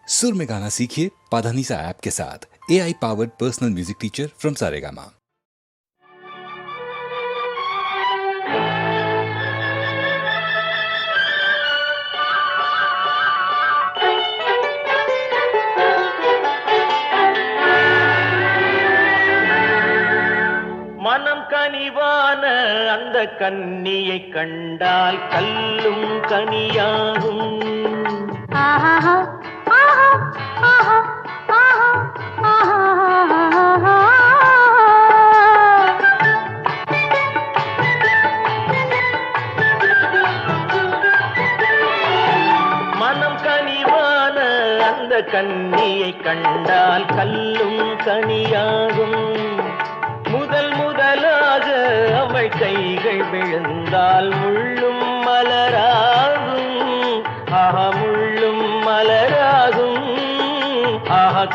सुर में गाना सीखिए पाधानीसा ऐप के साथ। AI powered personal music teacher from Saregama. மனம் கனிவான அந்த கன்னியை கண்டால் கல்லும் கனியாகும். மனம் கனிவான அந்த கன்னியை கண்டால் கல்லும் கனியாகும். முதல் முதலாக அவள் கைகள் விழுந்தால் முள்ளும் மலராகும். முள்ளும் மலராகும்.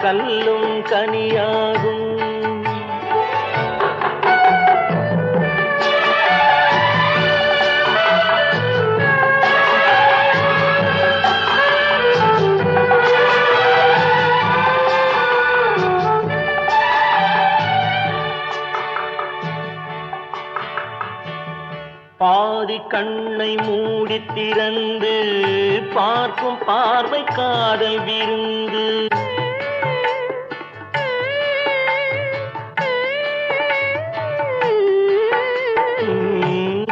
கல்லும் கனியாகும். பாதி கண்ணை மூடி திறந்து பார்க்கும் பார்வை காதல் விருந்து.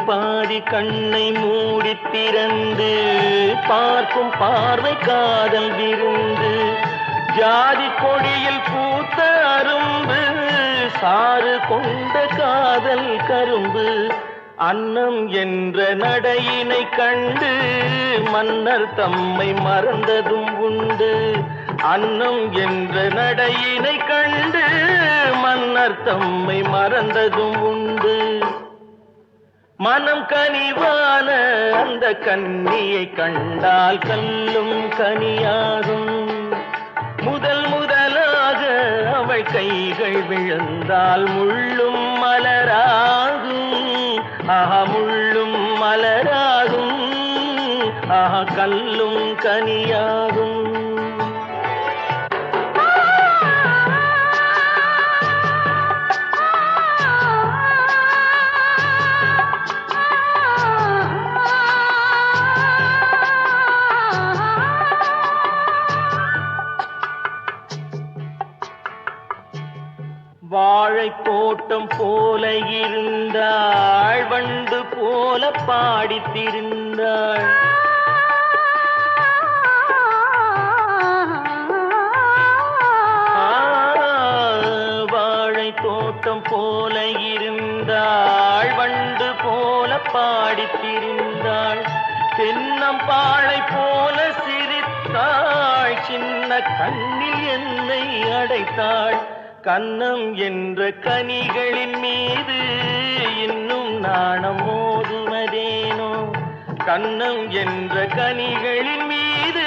பாதி கண்ணை மூடி திறந்து பார்க்கும் பார்வை காதல் விருந்து. ஜாதி கொடியில் பூத்த அரும்பு சாறு கொண்ட காதல் கரும்பு. அன்னம் என்ற நடையினை கண்டு மன்னர் தம்மை மறந்ததும் உண்டு. அன்னம் என்ற நடையினை கண்டு மன்னர் தம்மை மறந்ததும் உண்டு. மனம் கனிவான அந்த கன்னியை கண்டால் கல்லும் கனியாகும். முதல் முதலாக அவள் கைகள் விழுந்தால் முள்ளும் மலராகும். முள்ளும் மலராகும். கல்லும் கனியாகும். வாழை தோட்டம் போல இருந்தாள், வண்டு போல பாடித்திருந்தாள். வாழை தோட்டம் போல இருந்தாள், வண்டு போல பாடித்திருந்தாள். தென்னம்பாளை போல சிரித்தாள், சின்ன கண்ணில் என்னை அடைத்தாள். கன்னம் என்ற கனிகளின் மீது இன்னும் நாணம் மோதுவதேனோ. கன்னம் என்ற கனிகளின் மீது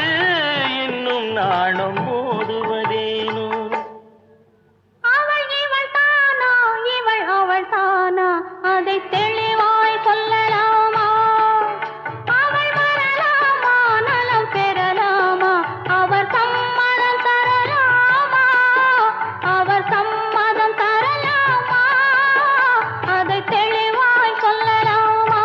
இன்னும் நாணம் மோதுவதேனோ. அவள் இவள் தானா, இவள் அவள் தானா, அதை தெளிவாய் சொல்லலாமா? அவள் வரலாமா, நலம் பெறலாமா? அவர் சம்மதம் தரலாமா? அவர் சம்மதம் தரலாமா? அதை தெளிவாய் சொல்லலாமா?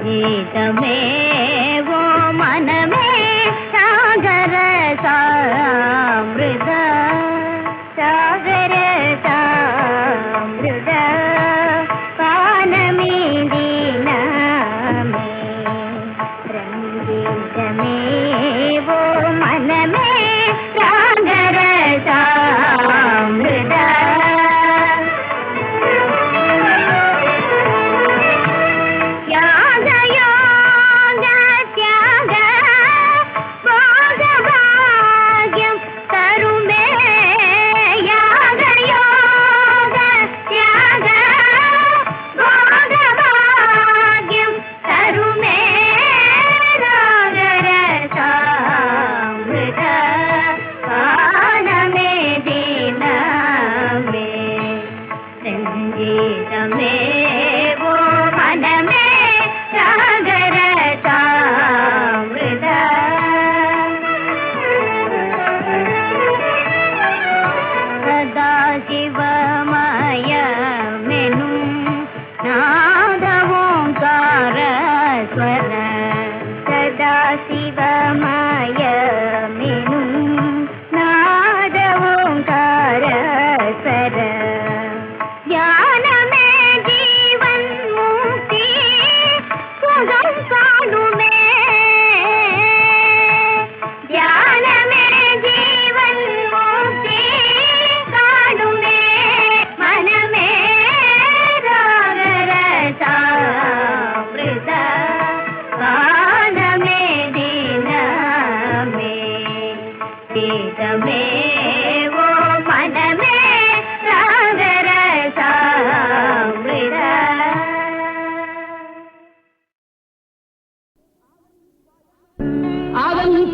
गीतमे वो मनमे सागर सामृत सागर सामृत पानमी दीना में रंगीतमे वो मनमे सागर सामृत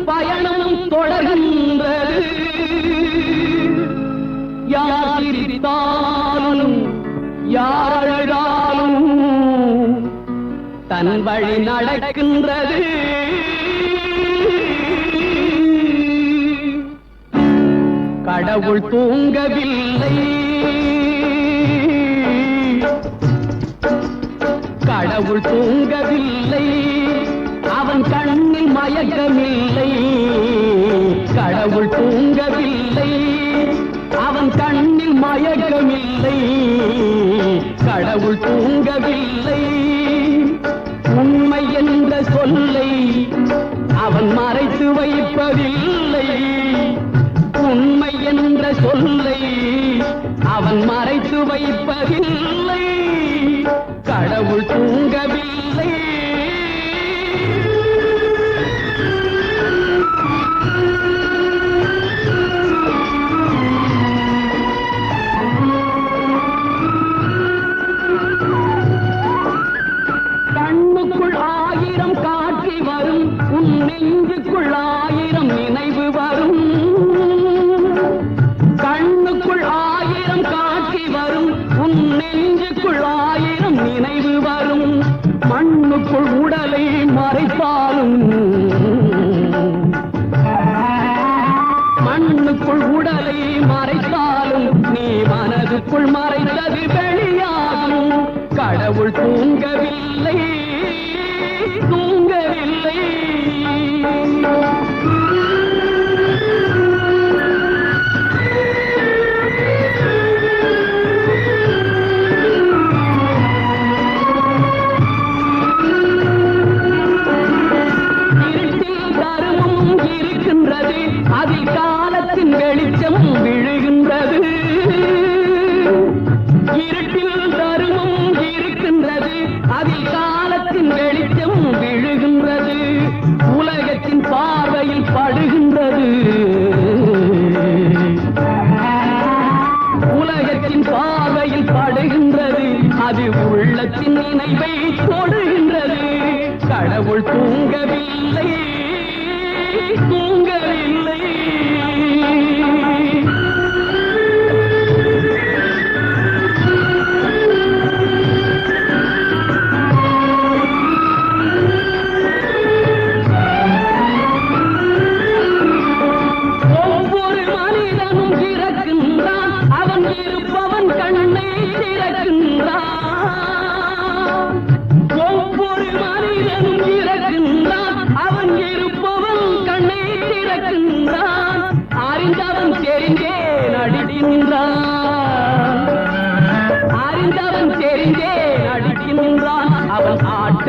பயணம் தொடர்கின்றது யார் சிரித்தாலும் யார் அழுதாலும் தன் வழி நடக்கின்றது கடவுள் தூங்கவில்லை கடவுள் தூங்கவில்லை அவன் கண்ணில் மயக்கமில்லை கடவுள் தூங்கவில்லை அவன் கண்ணில் மயக்கமில்லை கடவுள் தூங்கவில்லை உண்மை என்ற சொல்லை அவன் மறைத்து வைப்பதில்லை உண்மை என்ற சொல்லை அவன் மறைத்து வைப்பதில்லை கடவுள் தூங்கவில்லை கண்ணுக்குள் ஆயிரம் காட்சி வரும் உன் நெஞ்சுக்குள் ஆயிரம் நினைவு வரும் கண்ணுக்குள் ஆயிரம் காட்சி வரும் உன் நெஞ்சுக்குள் ஆயிரம் நினைவு வரும் மண்ணுக்குள் உடலை மறைத்தாலும் மண்ணுக்குள் உடலை மறைத்தாலும் நீ மனதுக்குள் மறைத்தது வெளியாகும் கடவுள் தூங்கவில்லை தூங்கவில்லை இருட்டில் தருமம் இருக்கின்றது அதில் காலத்தின் வெளிச்சம் விழுகின்றது இருட்டில் தருமம் இருக்கின்றது அதில் காலத்தின் வெளிச்சம் விழுகின்றது உலகத்தின் பார்வையில் படுகின்றது உலகத்தின் பார்வையில் படுகின்றது அது உள்ளத்தின் நினைவை தொடுகின்றது கடவுள் தூங்கவில்லை தூங்கவில்லை ஒவ்வொரு மனிதனும்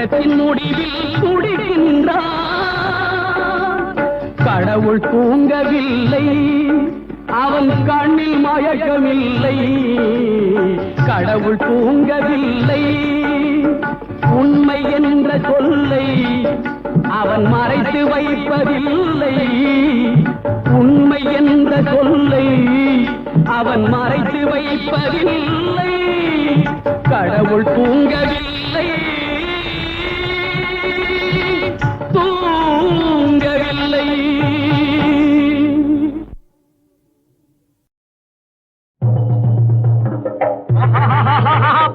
உலகத்தின் முடிவில் துடிக்கின்றான். கடவுள் தூங்கவில்லை, அவன் கண்ணில் மயக்கமில்லை. கடவுள் தூங்கவில்லை, உண்மை என்ற சொல்லை அவன் மறைத்து வைப்பதில்லை. உண்மை என்ற சொல்லை அவன் மறைத்து வைப்பதில்லை. கடவுள் தூங்கவில்லை, தூங்கவில்லை.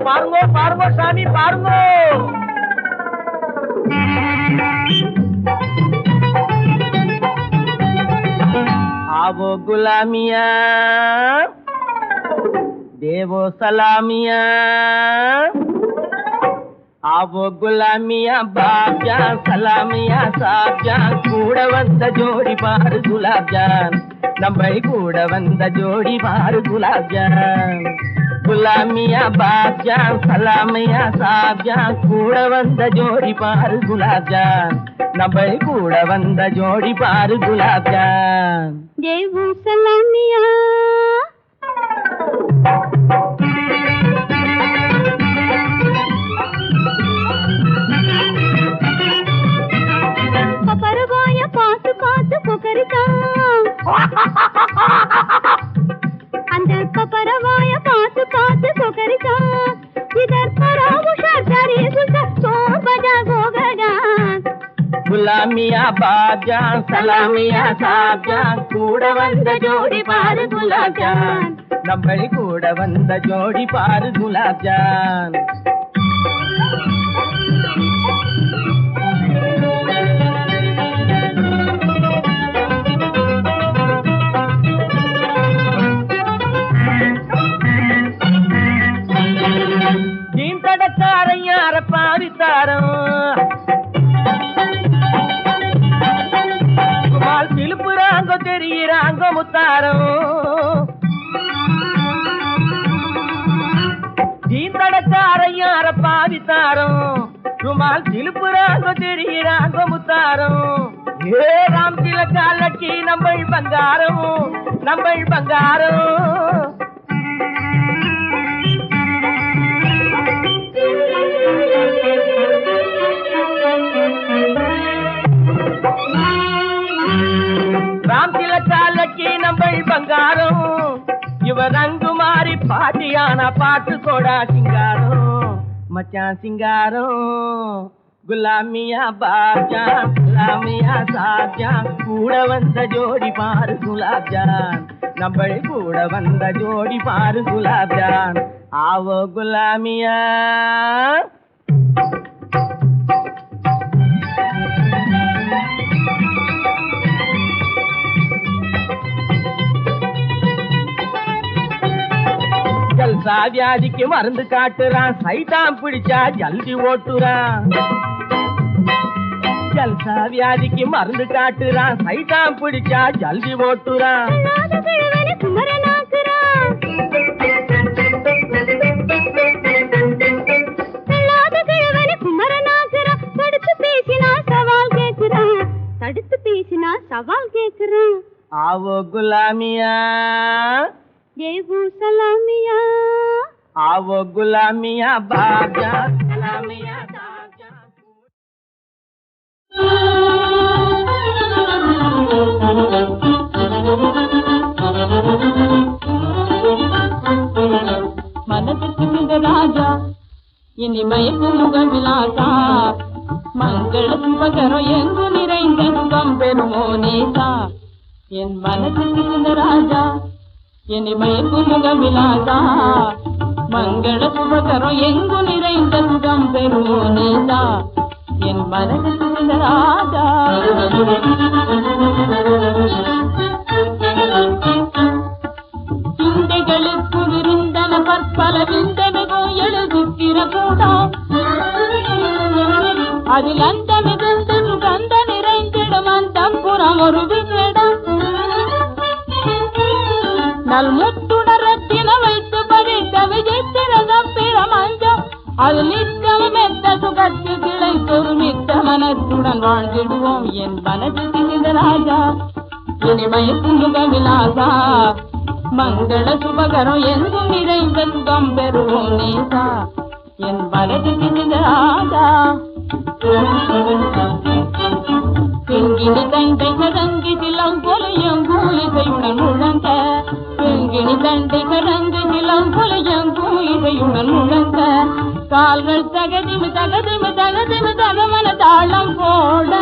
பாருங்கோ பாருங்கோ சாமி பாருங்கோ. आवो गुलामिया देवो सलामिया. आवो गुलामिया बाजा सलामिया साजा. கூட வந்த ஜோடி பாரு குலாப் ஜான், நம்ம கூட வந்த ஜோடி பாரு குலாப் ஜான். गुलामिया बाजा सलामिया साजा. கூட வந்த ஜோடி பாரு குலாப் ஜான், நம்ம கூட வந்த ஜோடி பாரு குலாப் ஜான். देवो सलामिया पपरवाया पास पास पुकरता. अंदर पपरवाया पास पास पुकरता. इधर पराऊ शर्दारी गुस्सा तो बजा गोगगा. गुलामिया बाजा सलामिया साजा. கூட வந்த ஜோடி பாரு குலாப் ஜான், நம்ம கூட வந்த ஜோடி பாரு gulab John. Gene தடக்காரையா அரப்பாவித்தாரம். திருப்புறாங்க தெரியிறாங்க Mutharam. தீந்தடக்காரையார பாவித்தாரம். Small திருப்புறாங்க தெரியிறாங்க Mutharam. ஏ ராம் திலக்காலக்கி நம்மள் பங்காரம், நம்மள் பங்காரம். ராம் திலக்காலக்கி நம்மள் பங்காரம். இவ ரங்கு மாறி பாட்டியானா பாட்டு கோடா சிங்காரம், மச்சான் சிங்காரம். गुलामिया बाजा सलामिया साजा. கூட வந்த ஜோடி பாரு குலாப் ஜான், நம்ம கூட வந்த ஜோடி பாரு குலாப் ஜான். आवो गुलामिया. ஜல்சா வியாதிக்கு மருந்து காட்டுறான், சைதான் பிடிச்சா ஜல்தி ஓட்டுறான். ஜல்சா வியாதிக்கு மருந்து காட்டுறான், சைதான் பிடிச்சா ஜல்தி ஓட்டுறான். தடுத்து பேசினா சவால் கேக்குறான். आवो गुलामिया देवो सलामिया. आवो गुलामिया बाजा सलामिया साजा. மனதிற்கு இந்த ராஜா இனி மயக்கும் முகம் விலாசா. மங்கள சுபகரம் எங்கு நிறைந்த சுகம் பெறுமோ நேசா. என் மனதிற்கு இந்த ராஜா இனி மயக்கும் முகம் விலாசா. மங்கள சுபகரம் எங்கு நிறைந்த சுகம் பெறுமோ நேசா. என் மனதிற்கு இந்த ராஜா. சிந்தைகளுக்கு விருந்தன பற்பல விந்தமிகும் எழுதுக்கிற கூடா. அதில் அந்த மிகுந்த சுகந்த நிறைந்திடும் அந்த புறம் ஒரு விடம். நல் முத்துணரத்தின வைத்து பறித்த விஜயத்திர சப்பிர மஞ்சம். அது நித்தம் மெத்த சுகத்து கிளைத்த மனத்துடன் வாழ்ந்திடுவோம் என் மனது திணிந்த ராஜா இனிமயக்கும் முக விலாசா மங்கள சுபகரம் எங்கும் நிறைந்த சுகம் பெறுவோம் நேசா என் மனது திணிந்த ராஜா பெண்கிணி தண்டை கதங்கி சிலம் பொலையும் கூலிசையுடன் முழங்க பெண்கிணி தண்டை கதங்கி சிலம் பொலையும் கூலிசையுடன் முழங்க கால்கள் தகதிமு தகதிமு தகதிமு தகமன தாளம் போட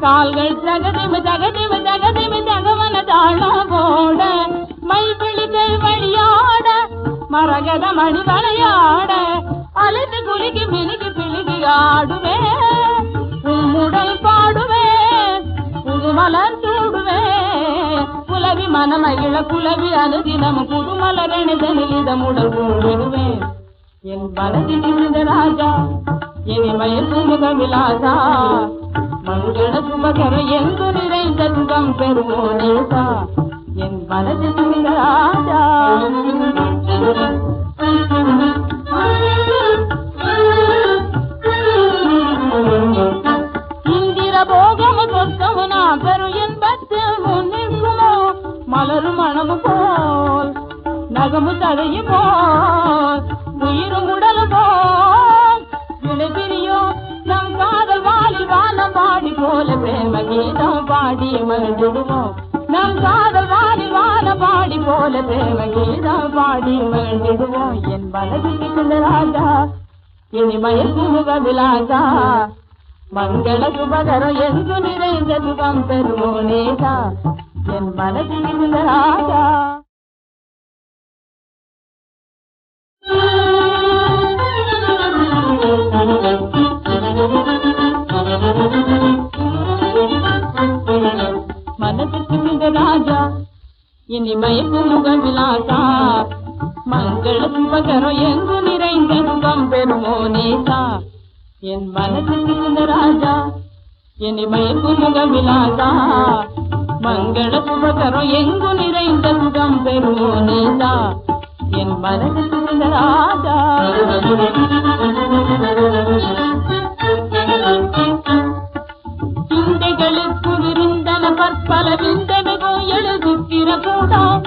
கால்கள் தகதிமு தகதிமு தகதிமு தகமன தாளம் போட மைபிழிகள் வழியாட மரகத மணி வளையாட அலைந்து குலுக்கி மினுக்கி பிழுகி ஆடுவே உம்முடல் பாடுவே புதுமலர் சூடுவே குலவி மனமகிழ குலவி அனுதினம் புதுமலரணிதனில் இதமுடல் கூடுவேன் என் மனதி திணிந்த ராஜா இனிமயக்கும் முக விலாசா மங்கள சுபகர எங்கு நிறைந்த சுகம் பெறுவோம் நேசா என் மனதி திணிந்த ராஜா இந்திர போகமு சொர்க்கமு நான் பெறும் என்பத்து முன்னிற்குமோ மலரும் மனமு போல் நகமு தடையும் போல் உயிரும் உடலும் போல் விளைபிரியோ நம் காதல் வாலில் வானம் பாடி போல பிரேம கீதம் பாடி மகிழ்ந்திடுவோம் நம் காதல் வாலில் வானம் பாடி போல பிரேம கீதம் பாடி மகிழ்ந்திடுவோம் என் மனது திணிந்த ராஜா இனிமயக்கும் முக விலாசா மங்கள சுபகரம் எங்கு நிறைந்த சுகம் பெறுவோம் நேசா என் மனது திணிந்த ராஜா மனதுக்கு மிக ராஜா இனிமயக்கும் முக விலாசா மங்கள சுபகரம் எங்கு நிறைந்த சுகம் பெறுவோம் நேசா என் மனதுக்கு மிக ராஜா இனிமயக்கும் முக விலாசா மங்கள சுபகரம் எங்கு நிறைந்த சுகம் பெறுவோம் நேசா என் மனதுக்கு மிக ராஜா சிந்தைகளுக்கு விருந்தன பற்பல விந்தமிகும் எழுதுத்திர கூடம்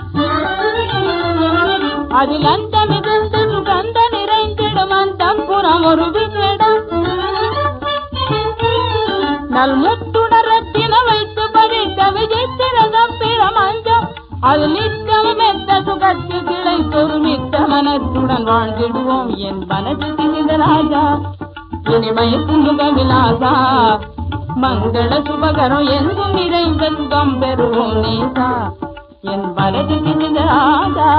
அதில் அந்த மிகுந்து சுகந்த நிறைந்திடும் அந்த புறம் ஒரு விடம் நல் முத்துணரத்தின வைத்து பதித்த விஜயத்திரகம் பிரமஞ்சம் அது நித்தமும் எந்த சுகத்து கிடைத்தொரு மித்த மனத்துடன் வாழ்ந்திடுவோம் என் மனது திணிந்த ராஜா இனிமயக்கும் முக விலாசா மங்கள சுபகரம் எங்கும் நிறைந்த சுகம் பெறுவோம் நேசா என் மனது திணிந்த ராஜா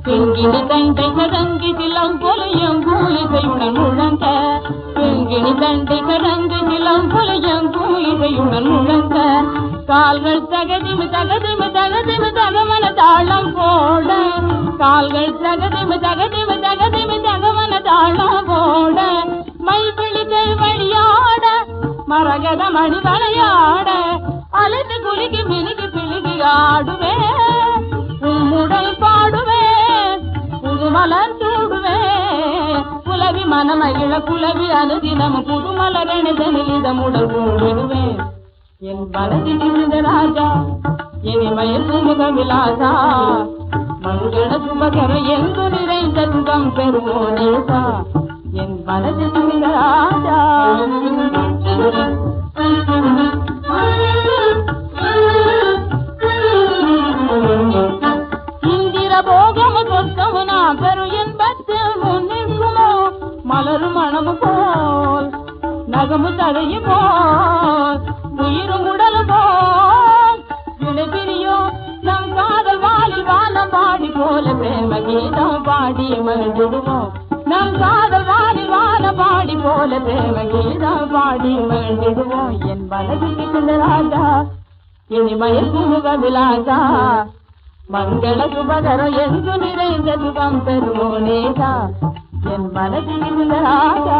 பெண்கிணி தண்டை கதங்கி சிலம் பொலையும் கூலிசையுடன் முழங்க பெண்கிணி தண்டை கதங்கி சிலம் பொலையும் கூலிசையுடன் முழங்க கால்கள் தகதிமு தகதிமு தகதிமு தகமன தாளம் போட கால்கள் தகதிமு தகதிமு தகதிமு தகமன தாளம் போட மைபிழிகள் வழியாட மரகத மணி வளையாட அலைந்து குலுக்கி மினுக்கி பிழுகி ஆடுவே உம்முடல் பாடுவே புதுமலர் சூடுவே குலவி மனமகிழ குலவி அனுதினம் புதுமலரணிதனில் இதமுடல் கூடுவேன் என் மனதி திணிந்த ராஜா இனிமயக்கும் முக விலாசா மங்கள சுபகரம் எங்கு நிறைந்த சுகம் பெறுவோம் நேசா என் மனது திணிந்த ராஜா இந்திர போகமு சொர்க்கமு நான் பெறும் என்பத்து முன்னிற்குமோ மலரும் மனமு போல் நகமு தடையும் போல் உயிரும் உடலும் போல் விளைபிரியோ நம் காதல் வாலில் வானம் பாடி போல பிரேம கீதம் பாடி மகிழ்ந்திடுவோம் நம் காதல் வாலில் வானம் பாடி போல பிரேம கீதம் பாடி மகிழ்ந்திடுவோம் என் மனது திணிந்த ராஜா இனிமயக்கும் முக விலாசா மங்கள சுபகரம் எங்கு நிறைந்த சுகம் பெறுவோம் நேசா என் மனது திணிந்த ராஜா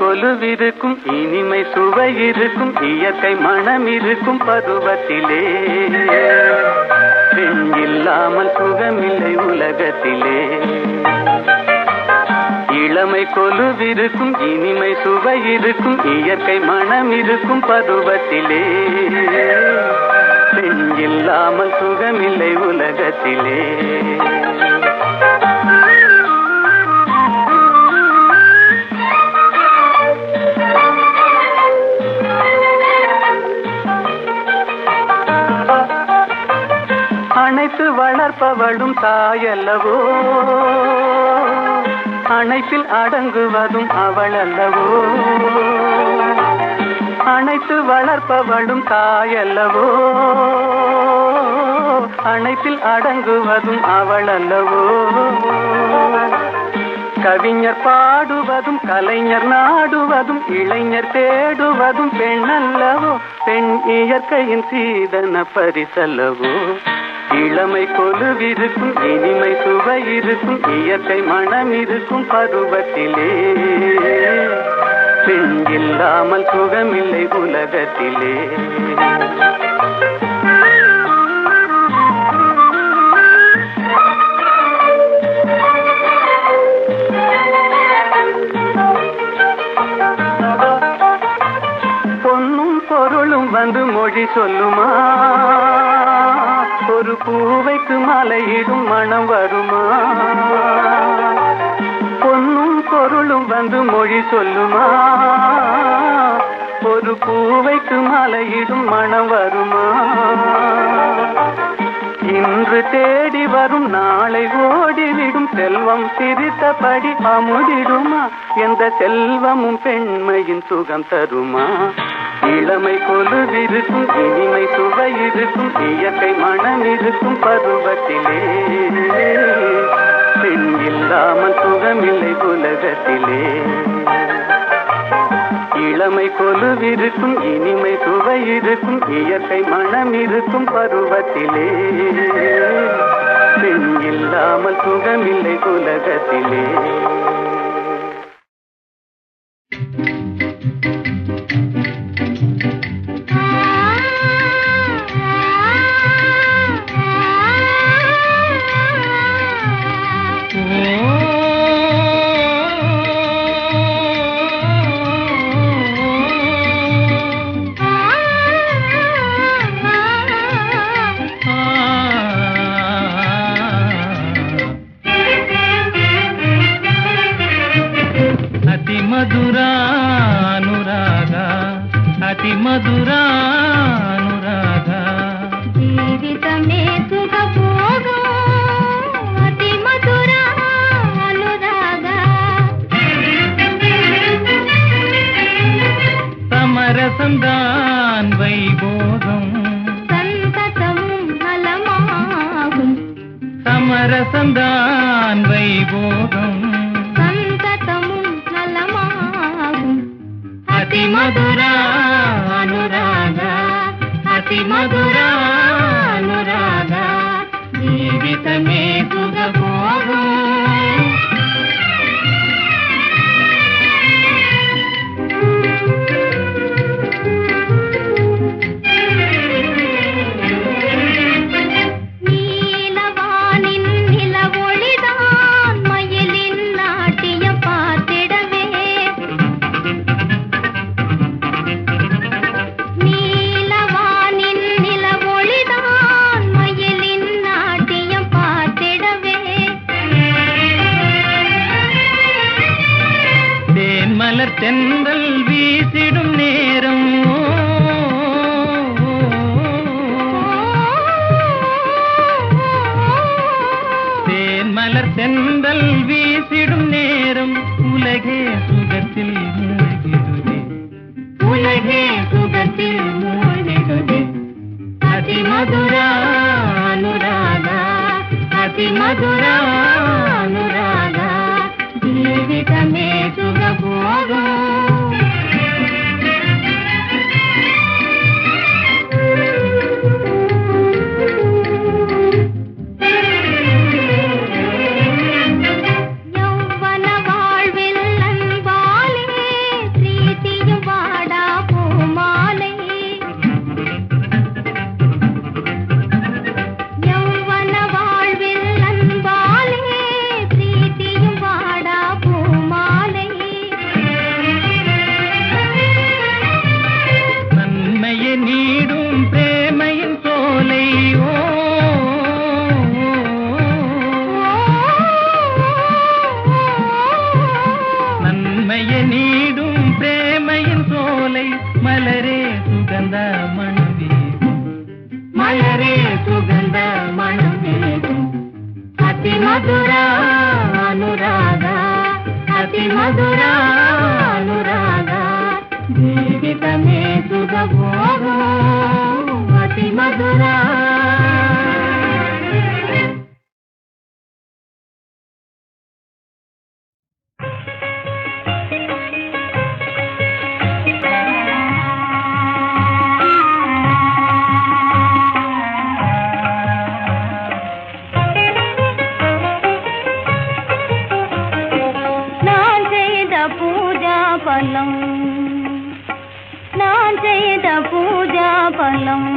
கொலுவிருக்கும் இனிமை சுவை இருக்கும் இயற்கை மனம் இருக்கும் பருவத்திலே பெண் இல்லாமல் சுகமில்லை உலகத்திலே இளமை கொலுவிருக்கும் இனிமை சுவை இருக்கும் இயற்கை மனம் இருக்கும் பருவத்திலே பெண் இல்லாமல் சுகமில்லை உலகத்திலே அனைத்து வளர்ப்பவளும் தாயல்லவோ அனைத்தில் அடங்குவதும் அவள் அல்லவோ அனைத்து வளர்ப்பவளும் தாயல்லவோ அனைத்தில் அடங்குவதும் அவள் அல்லவோ கவிஞர் பாடுவதும் கலைஞர் நாடுவதும் இளைஞர் தேடுவதும் பெண் அல்லவோ பெண் இயற்கையின் சீதன பரிசல்லவோ இளமை கொலுவிருக்கும் இனிமை சுவை இருக்கும் இயற்கை மனம் இருக்கும் பருவத்திலே பெண் இல்லாமல் சுகமில்லை உலகத்திலே பொன்னும் பொருளும் வந்து மொழி சொல்லுமா ஒரு பூவைக்கு மலையிடும் மனம் வருமா பொன்னும் பொருளும் வந்து மொழி சொல்லுமா ஒரு பூவைக்கு மலையிடும் மனம் வருமா இன்று தேடி வரும் நாளை ஓடிவிடும் செல்வம் சிரித்தபடி அமுதிடுமா எந்த செல்வமும் பெண்மையின் சுகம் தருமா இளமை கொலுவிருக்கும் இனிமை சுவை இருக்கும் இயற்கை மனம் இருக்கும் பருவத்திலே பெண் இல்லாமல் சுகமில்லை உலகத்திலே இளமை கொலுவிருக்கும் இனிமை சுவை இருக்கும் இயற்கை மனம் இருக்கும் பருவத்திலே பெண் இல்லாமல் சுகமில்லை உலகத்திலே சமரசந்தான் வைபோகம் சந்ததமும் நலமாகும் அதிமதுரா அனுராகா அதிமதுரா அனுராகா ஜீவிதமே சுகபோகம் தென்றல் வீசிடும் நேரம் தேன்மலர் தென்றல் வீசிடும் நேரம் உலகே சுகத்தில் மூழ்கிடுதே உலகே சுகத்தில் மூழ்கிடுதே அதிமதுரா அனுராகா அதிமதுரா அனுராகா ஜீவிதமே சுகபோகம் யௌவன வாழ்வில் அன்பாலே செய்த பூஜா பலம்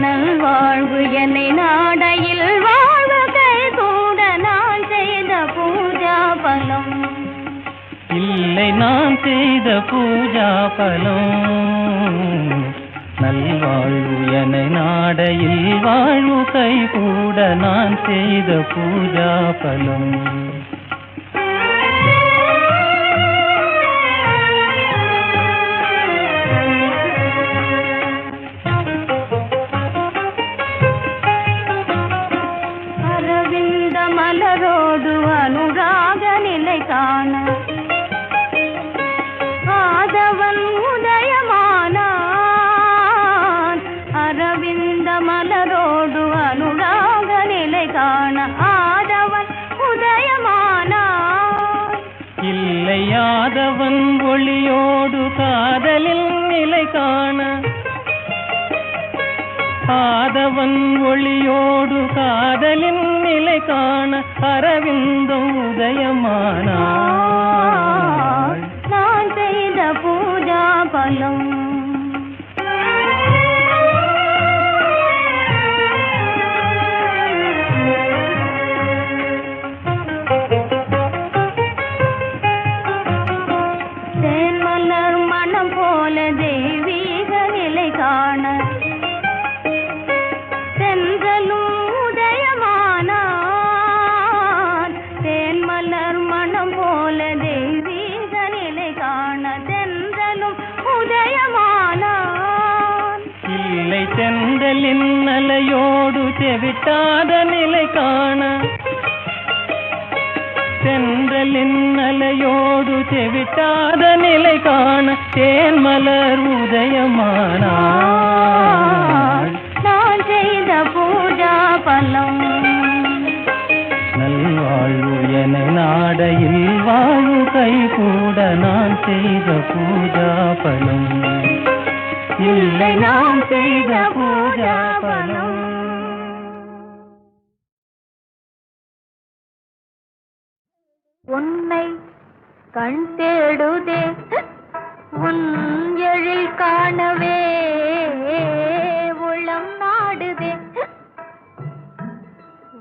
நல்வாழ்வு என்னை நாடையில் வாழ்வு கை கூட நான் செய்த பூஜா பலம் இல்லை நான் செய்த பூஜா பலம் நல்வாழ்வு என்னை நாடையில் வாழ்வு கை கூட நான் செய்த பூஜா பலம் மலரோடு அனுராக நிலை காண ஆதவன் உதயமானான் அரவிந்த மலரோடு அனுராக நிலை காண ஆதவன் உதயமானான் இல்லை ஆதவன் ஒளியோடு காதலில் நிலை காண ஆதவன் ஒளியோடு காதலின் நிலை காண அரவிந்தம் உதயமானாள் நான் செய்த பூஜா பலம் தேன்மலர் மனம் போல தெய்வீக நிலை காண தென்றலின் அலையோடு தெவிட்டாத நிலை காண தென்றலின் அலையோடு தெவிட்டாத நிலை காண தேன்மலர் உதயமானாள் நான் செய்த பூஜா பலம் நல்வாழ்வு என நாடையில் வாழ்வு கை கூட நான் செய்த பூஜா பலம் இல்லை நாம் செய்த பூஜா பலம் உன்னை கண் தேடுதே உன் எழில் காணவே உளம் நாடுதே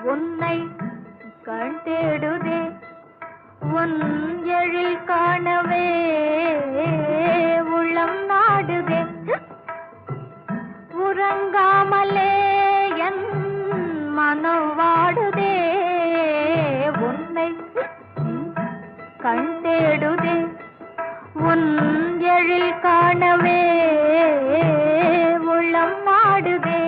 உன்னை கண் தேடுதே உன் எழில் காணவே உள்ளம் நாடுதே உறங்காமலே என் மனம் வாடுதே உன்னை கண் தேடுதே உன் எழில் காணவே உள்ளம் நாடுதே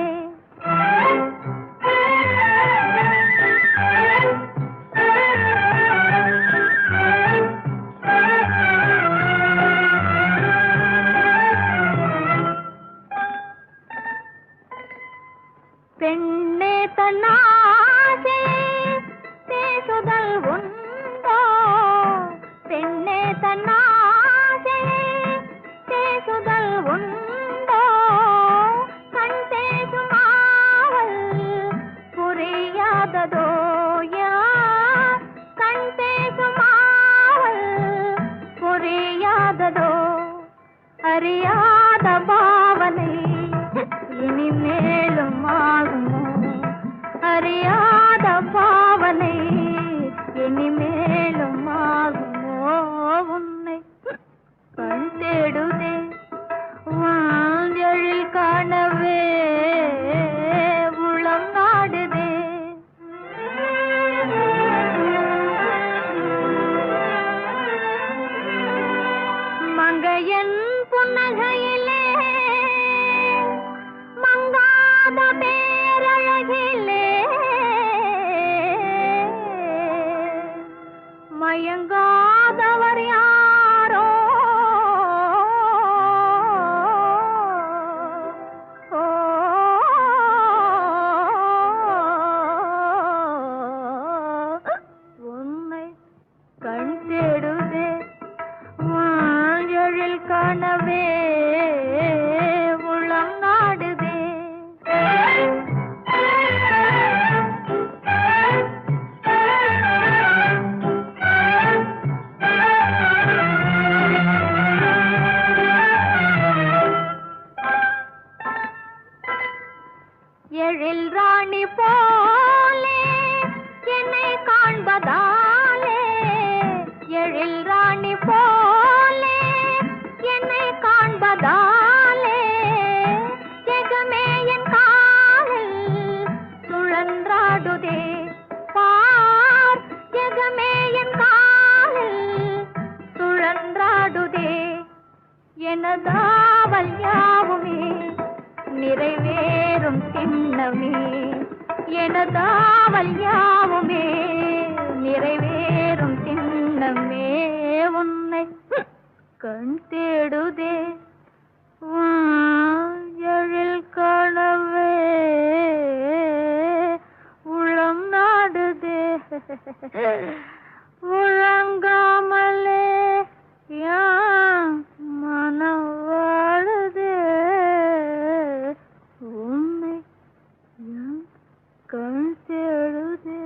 பெண்ணே தன்னாசே பேசுதல் உண்டோ பெண்ணே தன்னாசே பேசுதல் உண்டோ கண் பேசுமாவல் புரியாததோ யார் கண் பேசுமாவல் புரியாததோ அறியாத பாவனை இனிமேலும் ஆகுமோ அறியாத பாவனை இனிமேலும் ஆகுமோ உன்னை கண் தேடுதே உன் எழில் காணவே உளம் நாடுதே சுழன்றாடுதே பார் ஜெகமே என் காலில் சுழன்றாடுதே எனதாவல் யாவுமே நிறைவேறும் திண்ணமே எனதாவல் யாவுமே நிறைவேறும் திண்ணமே உன்னை கண் தேடுதே எழில் கனவே உளம் நாடுதே உறங்காமலே யான் மனம் வாழுதே உன்னை என் கண் தேடுதே